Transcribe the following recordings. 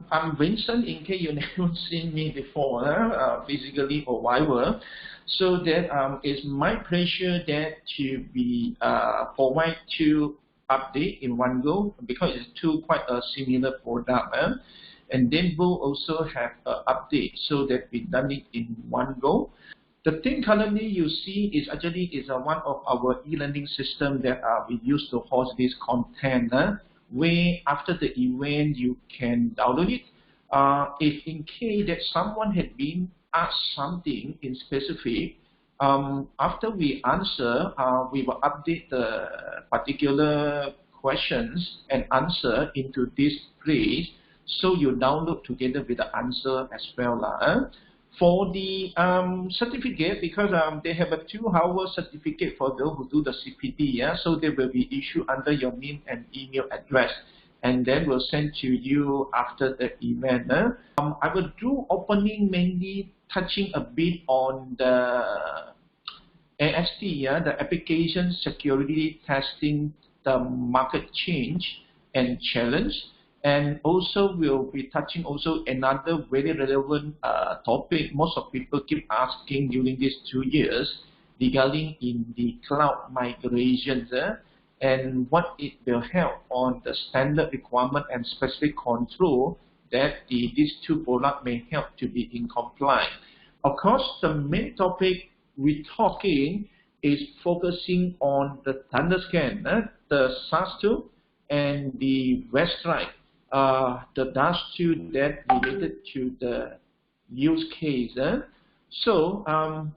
I'm Vincent, in case you never seen me before, physically or whatever. So that it's my pleasure that to be provide two update in one go, because it's two quite a similar product. And then we'll also have an update so that we done it in one go. The thing currently you see is actually one of our e-learning system that we use to host this content. Where after the event you can download it. If in case that someone had been asked something in specific, after we answer, we will update the particular questions and answer into this place, so you download together with the answer as well. For the certificate, because they have a 2-hour certificate for those who do the CPD, so they will be issued under your name and email address, and then we'll send to you after the event. I will do opening mainly touching a bit on the AST, the application security testing, the market change and challenge. And also we'll be touching also another very relevant topic most of people keep asking during these 2 years regarding in the cloud migrations and what it will help on the standard requirement and specific control that these two products may help to be in compliance. Of course, the main topic we're talking is focusing on the Thunderscan, the SAST tool, and the Webstrike. The DAST tool that related to the use case. So,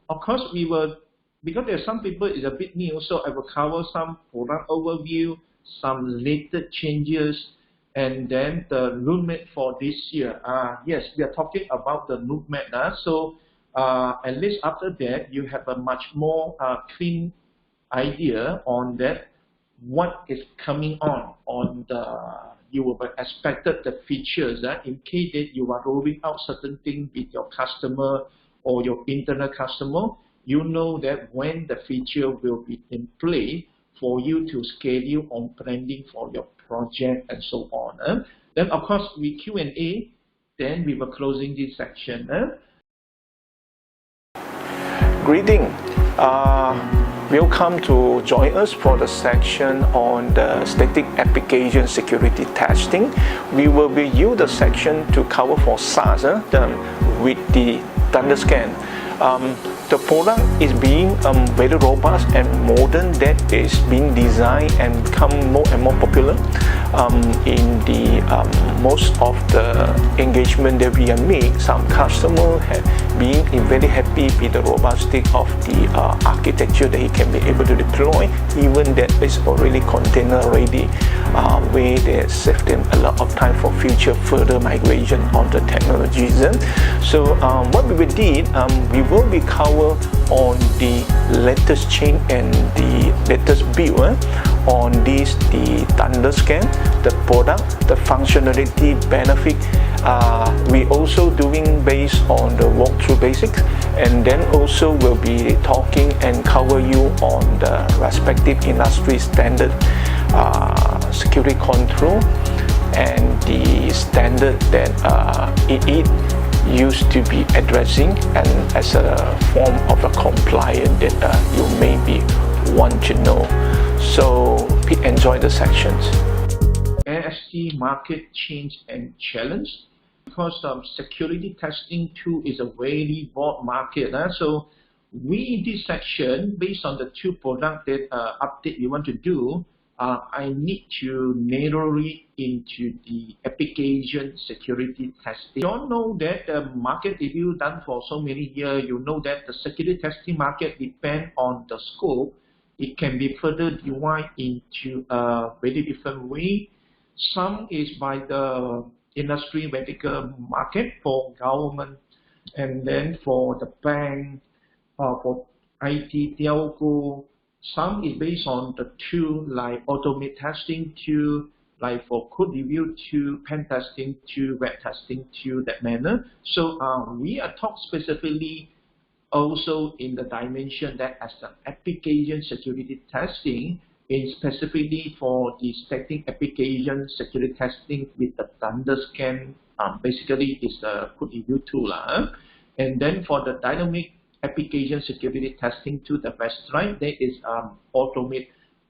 of course, we will, because there are some people is a bit new, so I will cover some product overview, some related changes, and then the roadmap for this year. Yes, we are talking about the roadmap. So, at least after that, you have a much more clean idea on that, what is coming on the you will expected the features in case that you are rolling out certain things with your customer or your internal customer, you know that when the feature will be in play for you to schedule on planning for your project and so on. Then of course we Q&A, then we were closing this section. Greeting. Welcome to join us for the section on the static application security testing. We will be use the section to cover for SAST with the Thunderscan. The product is being very robust and modern, that is being designed and become more and more popular in the most of the engagement that we have made. Some customers have been very happy with the robustness of the architecture that he can be able to deploy, even that is already container ready, where they save them a lot of time for future further migration on the technologies. So what we did, we will be cover on the latest change and the latest build on this, the Thunderscan, the product, the functionality, benefit. We also doing based on the walkthrough basics, and then also will be talking and cover you on the respective industry standard security control and the standard that it used to be addressing, and as a form of a compliance that you maybe want to know. So please enjoy the sections. AST market change and challenge, because security testing too is a very broad market. So we in this section, based on the two products that update we want to do, I need to narrow it into the application security testing. You all know that the market review done for so many years, you know that the security testing market depends on the scope. It can be further divided into a very different way. Some is by the industry vertical market for government, and then for the bank, for IT, telco. Some is based on the tool like automate testing tool, like for code review tool, pen testing tool, web testing tool, that manner. So we are talk specifically also in the dimension that as the application security testing, is specifically for the static application security testing with the Thunderscan basically is a code review tool. And then for the dynamic application security testing tool, the Webstrike, there is automate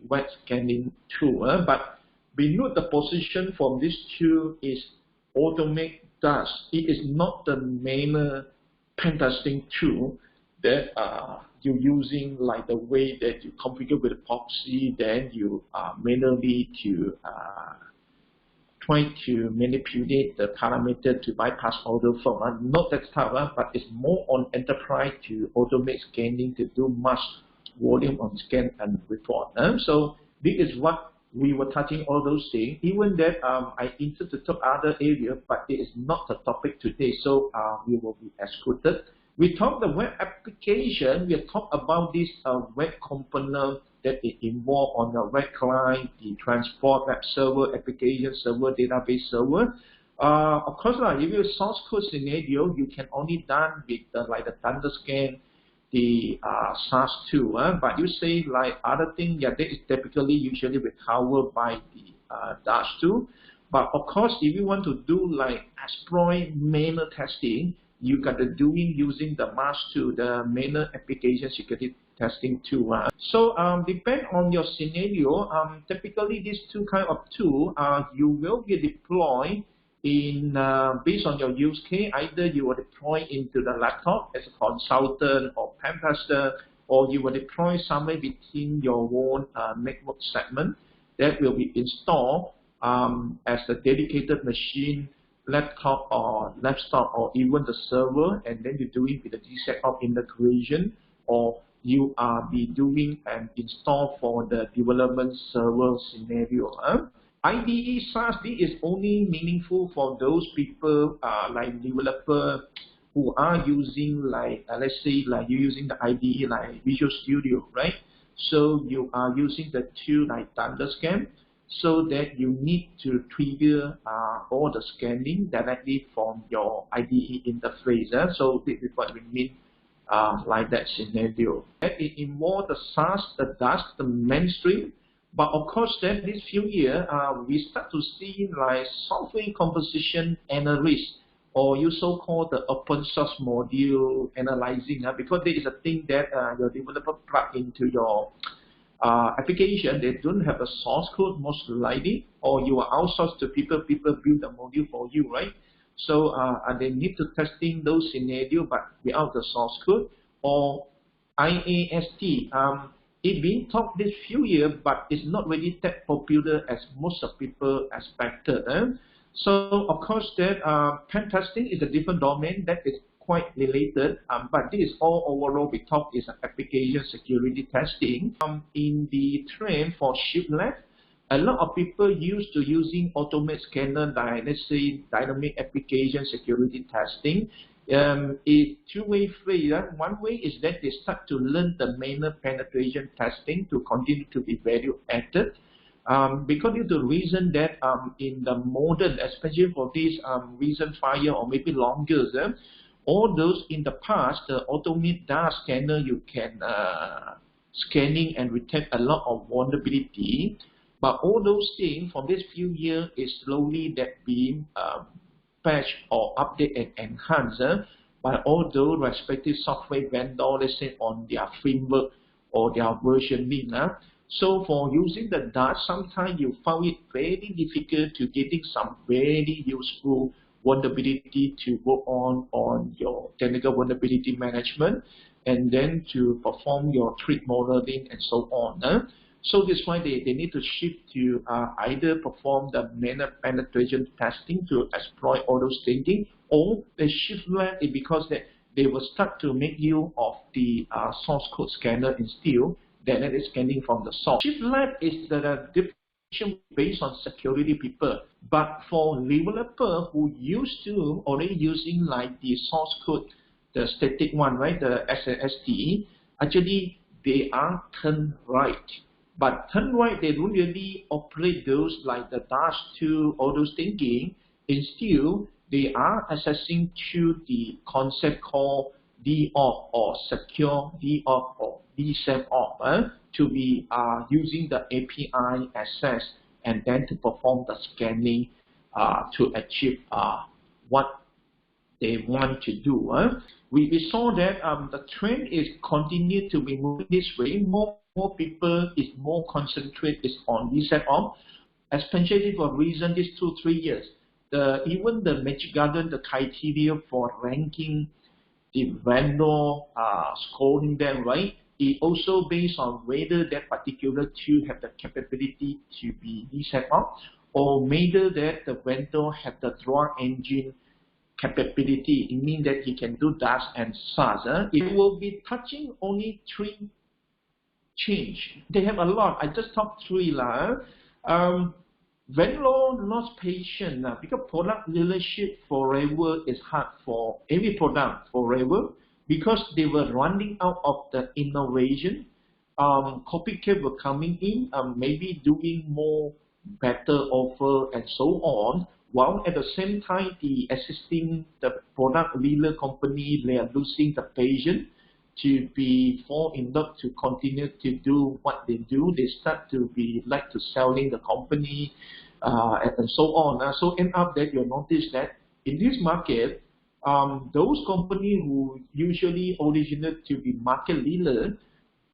web scanning tool. But we note the position from this tool is automate DAST. It is not the main pen testing tool that you're using, like the way that you configure with proxy, then you manually to try to manipulate the parameter to bypass auto flow. Not that type, but it's more on enterprise to automate scanning to do mass volume on scan and report. So this is what we were touching all those things. Even that I intend to talk other area, but it is not the topic today, so we will be excluded. We talk the web application. We talk about this web component that is involved on the web client, the transport, web server, application server, database server. Of course, if you source code scenario, you can only done with like the Thunderscan, the SAST tool. But you say like other things, yeah, that is typically usually recovered by the DAST tool. But of course, if you want to do like exploit manual testing, you got to doing using the MAST tool, the manual application security testing tool. So depend on your scenario. Typically, these two kind of tool you will be deployed in based on your use case. Either you will deploy into the laptop as a consultant or pen tester, or you will deploy somewhere between your own network segment that will be installed as a dedicated machine, laptop or even the server, and then you do it with the DevSecOps integration, or you are be doing an install for the development server scenario. IDE SAST is only meaningful for those people like developer who are using like let's say like you're using the IDE like Visual Studio, right? So you are using the tool like Thunderscan, so that you need to trigger all the scanning directly from your IDE interface. So this is what we mean like that scenario. It involves the SAST, the DAST, the mainstream. But of course, then this few years, we start to see like software composition analysis, or you so-called the open source module analyzing, because there is a thing that your developer plug into your application. They don't have a source code most likely, or you are outsourced to people build the module for you, right? So they need to testing those scenarios, but without the source code. Or IAST. It's been talked this few years, but it's not really that popular as most of people expected. So of course, that pen testing is a different domain that is quite related, but this is all overall we talk is application security testing. In the trend for shift left, a lot of people used to using automate scanner, like let's say dynamic application security testing. It's two-way free. One way is that they start to learn the manual penetration testing to continue to be value added. Because of the reason that in the modern, especially for this recent 5 years or maybe longer, all those in the past, the automate DAST scanner, you can scanning and detect a lot of vulnerability. But all those things from this few years is slowly that being patched or updated and enhanced by all those respective software vendors, let's say on their framework or their versioning. So for using the DAST, sometimes you found it very difficult to getting some very useful vulnerability to work on your technical vulnerability management, and then to perform your threat modeling and so on. So that's why they need to shift to either perform the manual penetration testing to exploit all those thinking, or they shift left because they will start to make use of the source code scanner instead, then it is scanning from the source. Shift left is the definition based on security people, but for developer who used to already using like the source code, the static one, right, the SAST, actually they are turned right. But turn right, they don't really operate those like the DAST to all those thinking. Instead, they are accessing to the concept called DOP or secure DOP or DevSecOps to be using the API access and then to perform the scanning to achieve what they want to do. We saw that the trend is continue to be moving this way. More people is more concentrated on DevSecOps, especially for reason these 2-3 years. Even the Magic Garden, the criteria for ranking the vendor, scoring them, right, is also based on whether that particular tool have the capability to be DevSecOps, or whether that the vendor have the draw engine capability. It means that he can do DAST and SAST. It will be touching only 3 change. They have a lot. I just talked 3 vendor lost patience because product leadership forever is hard for every product forever, because they were running out of the innovation. Copycat were coming in, maybe doing more better offer and so on, while at the same time the product leader company, they are losing the patience to be fall in love to continue to do what they do. They start to be like to selling the company and so on. So end up that you notice that in this market, those companies who usually originate to be market leader,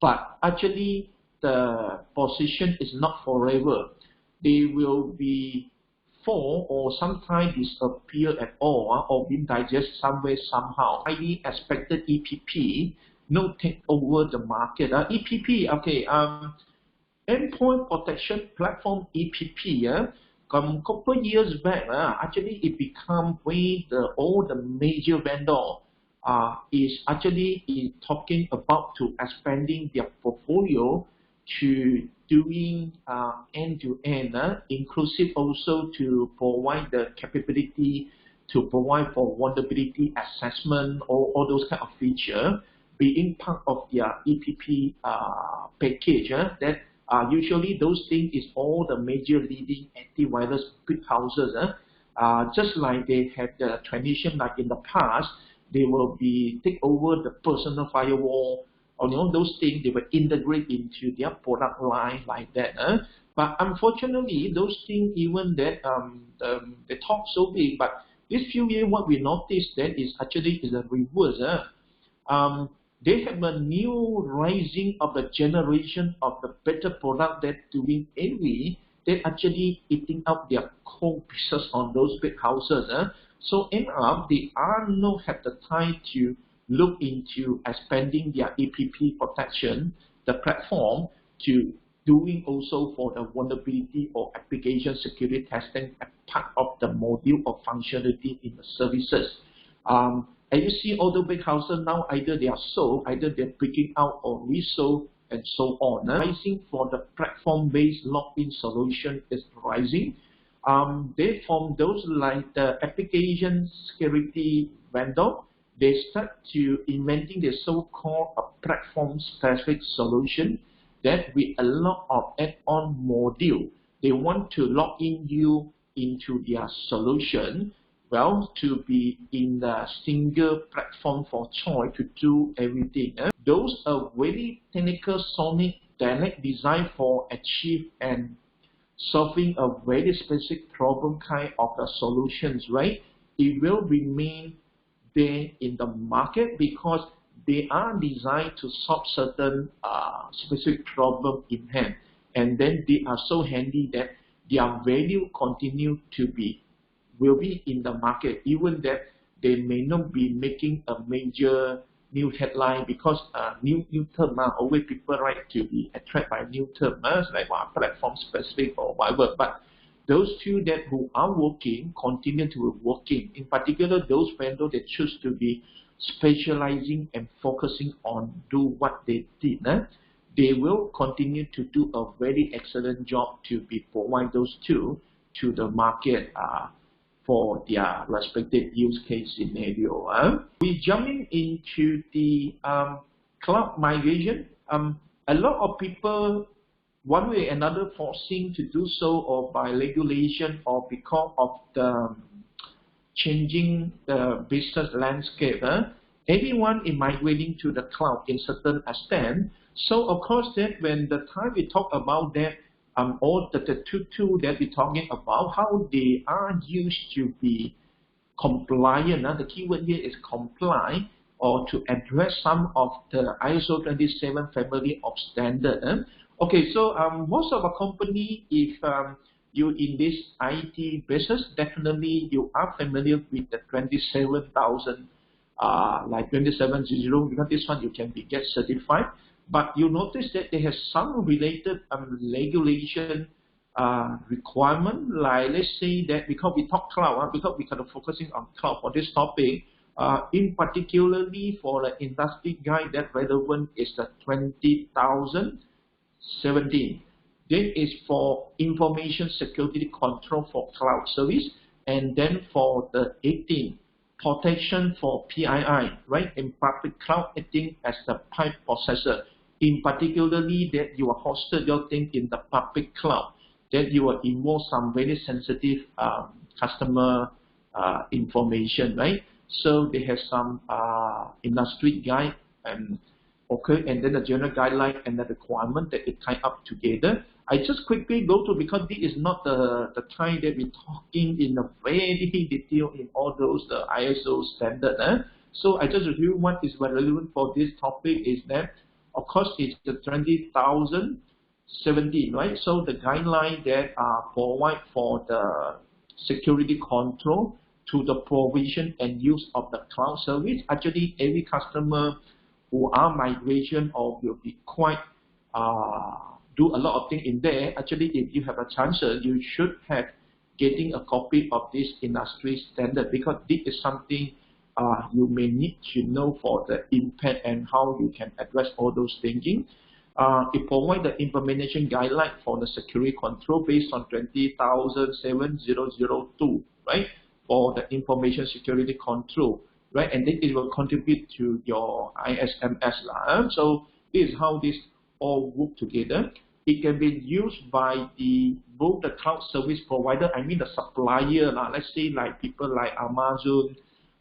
but actually the position is not forever. They will be fall or sometimes disappear at all, or being digested somewhere somehow. Highly expected EPP no take over the market. EPP, okay, endpoint protection platform EPP. A couple years back, actually it become where all the major vendor is actually talking about to expanding their portfolio to doing end-to-end, inclusive also to provide the capability to provide for vulnerability assessment or all those kind of features, being part of their EPP package. That usually those things is all the major leading antivirus big houses. Just like they had the transition like in the past, they will be take over the personal firewall, or those things they will integrate into their product line like that. But unfortunately, those things, even that they talk so big, but this few years what we noticed that is actually is a reverse. They have a new rising of the generation of the better product that doing every, they actually eating up their core pieces on those big houses. So end up, they are not have the time to look into expanding their EPP protection, the platform, to doing also for the vulnerability or application security testing as part of the module or functionality in the services. And you see all the big houses now, either they are sold, either they're breaking out or resold, and so on. Rising for the platform-based login solution is rising. They from those like the application security vendor, they start to inventing the so-called platform-specific solution that with a lot of add-on module. They want to log in you into their solution, well, to be in the single platform for choice to do everything. Those are very technical, sonic, direct design for achieve and solving a very specific problem kind of the solutions, right? It will remain there in the market because they are designed to solve certain specific problem in hand. And then they are so handy that their value continue to be will be in the market, even that they may not be making a major new headline because new term always people like to be attracted by new terms like platform specific or whatever. But those few that who are working continue to be working. In particular, those vendors that choose to be specializing and focusing on do what they did. They will continue to do a very excellent job to be provide those tools to the market for their respective use case scenario. We jumping into the cloud migration. A lot of people, one way or another, forcing to do so, or by regulation, or because of the changing the business landscape. Everyone is migrating to the cloud in certain extent. So of course, that when the time we talk about that, all the two tools that we're talking about, how they are used to be compliant. The keyword here is comply, or to address some of the ISO 27 family of standard. Okay, so most of our company, if you in this IT business, definitely you are familiar with the 27,000, like 2700, because this one you can get certified. But you notice that they have some related regulation requirement, like let's say that because we talk cloud, because we kind of focusing on cloud for this topic, in particularly for the industry guide that relevant is the 20,017. That is for information security control for cloud service, and then for the 18, protection for PII, right? In public cloud, acting as the pipe processor. In particularly that you are hosted your thing in the public cloud, that you will involve some very sensitive customer information, right? So they have some industry guide and and then the general guideline and the requirement that it tie up together. I just quickly go to, because this is not the time that we're talking in a very detail in all those ISO standard. So I just review what is relevant for this topic is that, of course, it's the 20,017, right? So the guideline that provide for the security control to the provision and use of the cloud service. Actually, every customer who are migration or will be quite do a lot of things in there. Actually, if you have a chance, you should have getting a copy of this industry standard, because this is something you may need to know for the impact and how you can address all those thinking. It provides the implementation guideline for the security control based on 20,7002, right? For the information security control, right? And then it will contribute to your ISMS. So this is how this all work together. It can be used by both the cloud service provider, I mean the supplier, let's say like people like Amazon,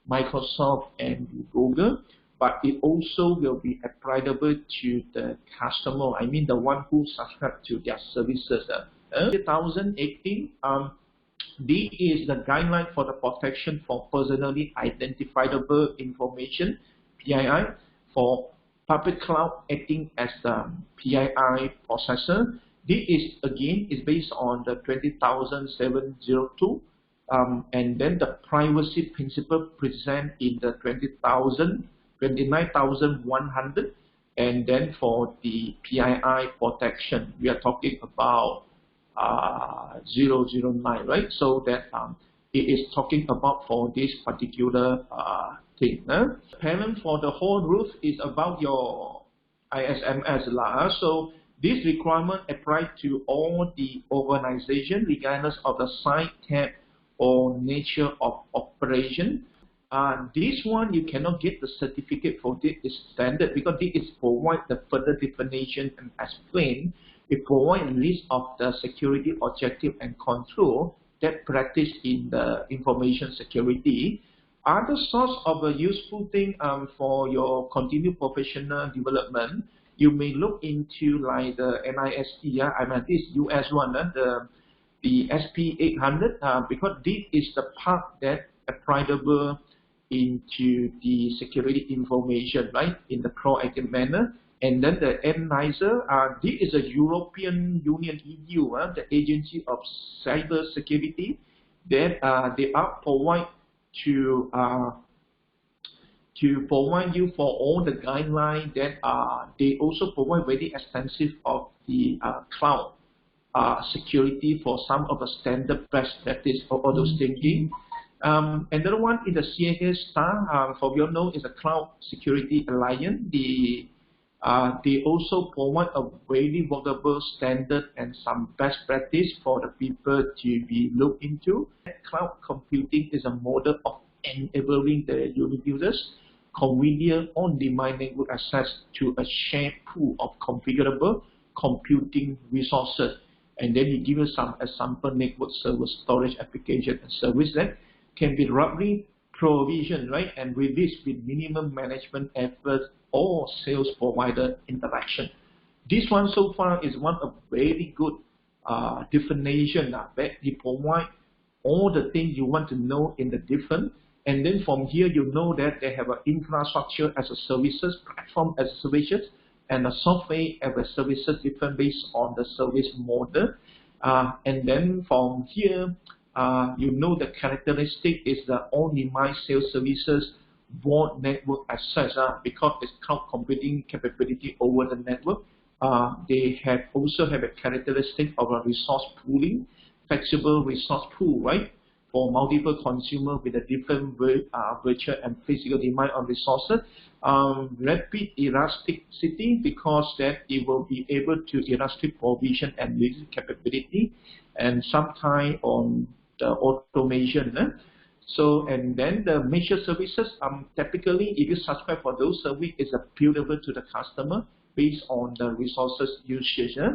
Microsoft, and Google, but it also will be applicable to the customer, I mean the one who subscribe to their services. 2018, this is the guideline for the protection for personally identifiable information, PII, for public cloud acting as the PII processor. This is again is based on the 20,702, and then the privacy principle present in the 29,100, and then for the PII protection, we are talking about 009, right? So that it is talking about for this particular thing. Parent for the whole roof is about your ISMS. So this requirement applies to all the organization regardless of the size, type, or nature of operation. This one you cannot get the certificate for this standard, because this is provide the further definition and explain. It provides a list of the security objective and control that practice in the information security. Other source of a useful thing for your continued professional development, you may look into like the NISP, I mean this US one, the SP800, because this is the part that applicable into the security information, right, in the proactive manner. And then the NISP, this is a European Union EU, the Agency of Cyber Security, that they are provide to provide you for all the guidelines that they also provide very extensive of the cloud security for some of the standard best practice for all those thinking. Another one is the CAS Star, for we all know is a Cloud Security Alliance. They also provide a very workable standard and some best practice for the people to be looked into. Cloud computing is a model of enabling the users convenient on-demand network access to a shared pool of configurable computing resources. And then you give us some example network server storage application and service that can be roughly provisioned, right, and released with minimum management effort or sales provider interaction. This one so far is one of very good definition that you provide all the things you want to know in the different And then from here, you know that they have an infrastructure as a services, platform as a services, and a software as a services different based on the service model. And then from here, you know the characteristic is the on-demand sales services board network access because it's cloud computing capability over the network. They also have a characteristic of a resource pooling, flexible resource pool, right? For multiple consumers with a different virtual and physical demand on resources. Rapid elasticity because that it will be able to elastic provision and release capability, and sometime on the automation. So, and then the major services, typically if you subscribe for those services, it's billable to the customer based on the resources usage. So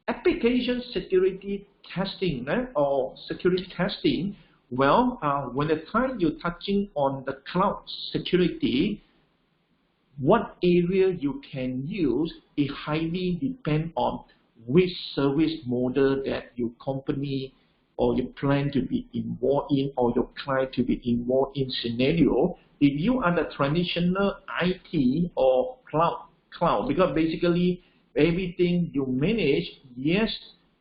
application security testing or security testing, well, when the time you're touching on the cloud security, what area you can use, it highly depends on which service model that your company or you plan to be involved in, or your client to be involved in scenario. If you are the traditional IT or cloud, because basically everything you manage, yes,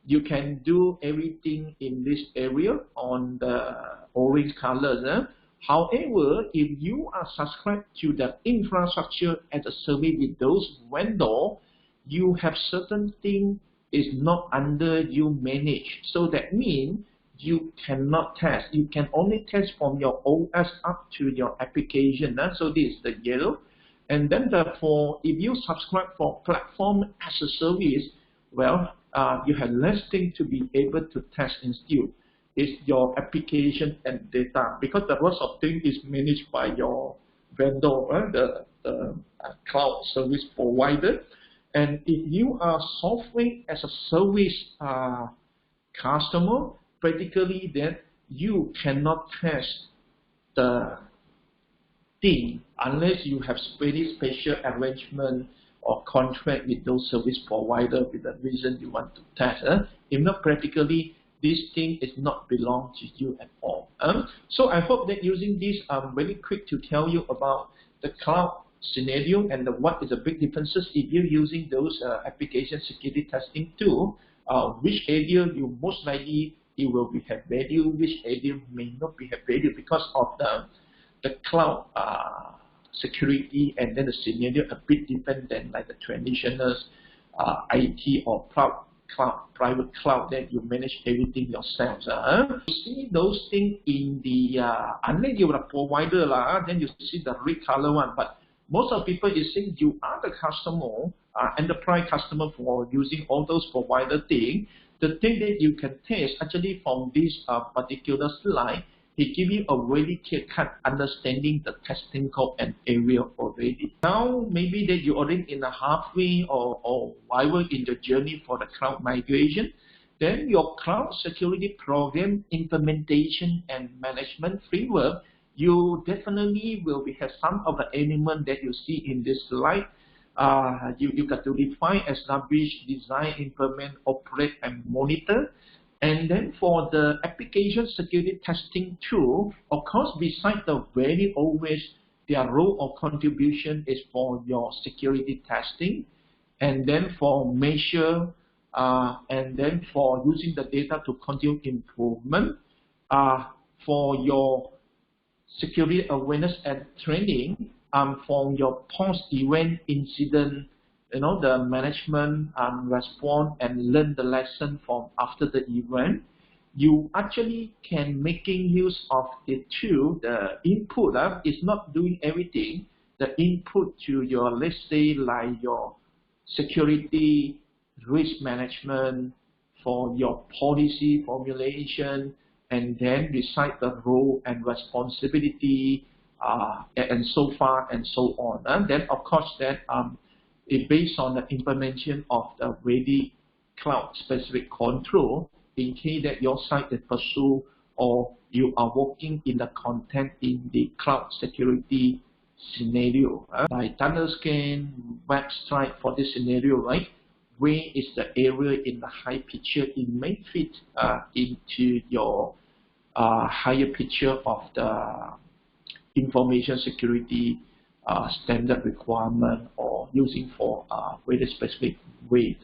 you can do everything in this area on the orange colors. However, if you are subscribed to the infrastructure as a service with those vendors, you have certain things is not under you manage. So that means you cannot test. You can only test from your OS up to your application. So this is the yellow. And then therefore, if you subscribe for platform as a service, well, you have less things to be able to test and still. It's your application and data, because the rest of things is managed by your vendor, the cloud service provider. And if you are software as a service customer, practically then you cannot test the thing unless you have very special arrangement or contract with those service provider with the reason you want to test. If not, practically this thing is not belong to you at all. So I hope that using this, I'm very quick to tell you about the cloud scenario and what is the big differences if you're using those application security testing tool. Which area you most likely it will be have value, which area may not be have value because of the cloud security, and then the scenario a bit different than like the traditional IT or private cloud that you manage everything yourselves. You see those things in the unless you're a provider then you see the red color one. But most of people is saying you are the customer, enterprise customer for using all those provider things. The thing that you can test actually from this particular slide, it gives you a very clear-cut understanding the testing code and area already. Now, maybe that you're already in the halfway or while in the journey for the cloud migration, then your cloud security program implementation and management framework, you definitely will have some of the elements that you see in this slide. You got to define, establish, design, implement, operate, and monitor. And then for the application security testing tool, of course, besides the very always their role or contribution is for your security testing, and then for measure, and then for using the data to continue improvement, for your security awareness and training, from your post-event incident, the management response and learn the lesson from after the event. You actually can making use of the tool. The input is not doing everything. The input to your, let's say, like your security risk management, for your policy formulation, and then decide the role and responsibility, and so far and so on. And then of course that is based on the implementation of the ready cloud specific control in case that your site is pursued or you are working in the content in the cloud security scenario. Like Thunderscan, Webstrike for this scenario, right? Where is the area in the high picture? It may fit into your higher picture of the information security standard requirement or using for very specific ways.